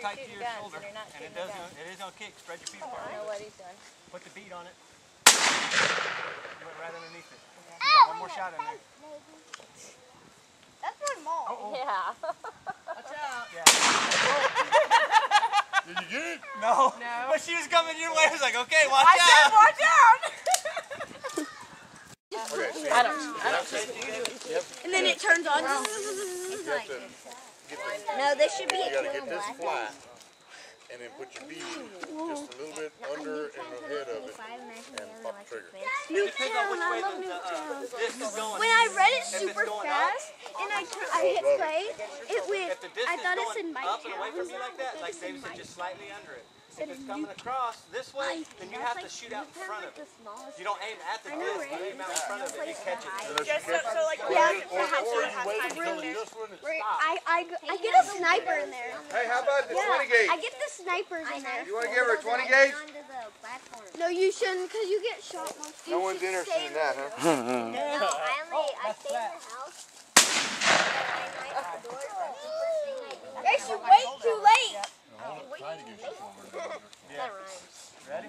tight to your shoulder, and it is gonna kick. Spread your feet apart. I don't know what he's doing. Put the beat on it. You went right underneath it. You got one more shot in there. That's my mom. Yeah. Watch out. Yeah. Did you get it? No. But she was coming your way. I was like, okay, watch out. I said watch out. Okay, I don't see it. Yep. And then it turns on. No, this should be You a gotta get this flat, and then put your bead just a little bit under in the head of it, and pop the trigger. Newtown, I love Newtown. This is going. When I read it super fast and I hit play, it went. If the disc I thought it is said going my up and away from town. you like that, like David said, just slightly under it. If it's coming across this way, then you have to shoot out in front of it. You don't aim at the disc, you aim out in front of it, you catch it. Just so like I get a sniper in there. Hey, how about the 20 gauge? I get the snipers in there. You want to give her a 20 gauge? No, you shouldn't, because you get shot most. No one's interested in that, huh? No, I stay in the house. Guys, you wait too late. That rhymes. Ready?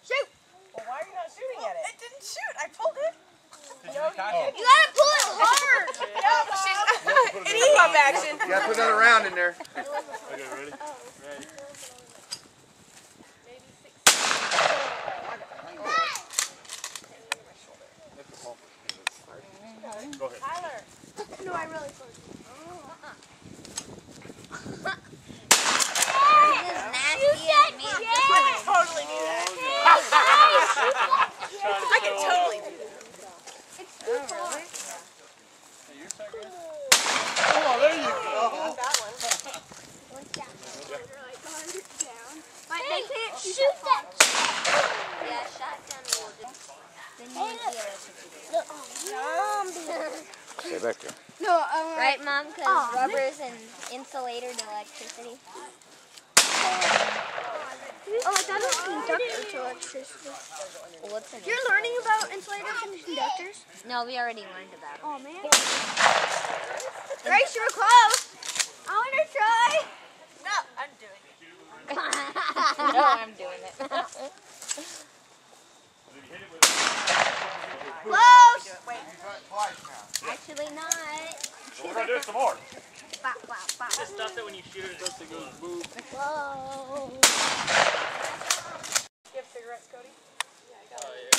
Shoot. Well, why are you not shooting at it? It didn't shoot. I pulled it. Did you cock it? You gotta pull it hard. It's hip-hop action. You gotta put another round in there. Okay, ready? Ready. Go ahead. Tyler. No, I really pulled it. I could totally do that. I could totally do that. It's too far. Oh, there you go. That one. But they can't shoot that. Yeah, shotgun will just... Stay back there. No, Right, Mom? Because rubber's an insulator to electricity. Oh, I thought it was conductor to electricity. Well, what's an You're learning about insulators and conductors? No, we already learned about it. Oh, man. Grace, you were close. I want to try. No, I'm doing it. No, I'm doing it. Close. Wait. Actually not. We're gonna do some more. Bop, bop, bop. Just stuff that when you shoot it, it goes boom. Whoa. You have cigarettes, Cody? Yeah, I got it.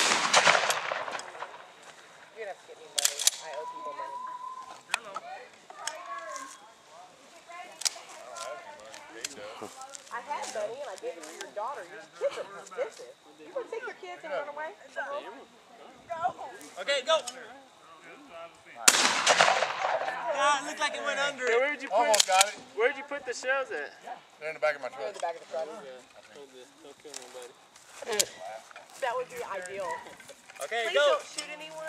You're gonna have to get me money. I owe people money. I had money and I gave it to your daughter. Your kids are possessive. You gonna take your kids and run away? No. Okay, go. Ah, it looked like it went under it. Where'd you put? Almost got it. Where'd you put the shells at? They're in the back of my They're in truck. the back of the truck. Don't kill nobody. That would be ideal. Okay, Please go. don't shoot anyone.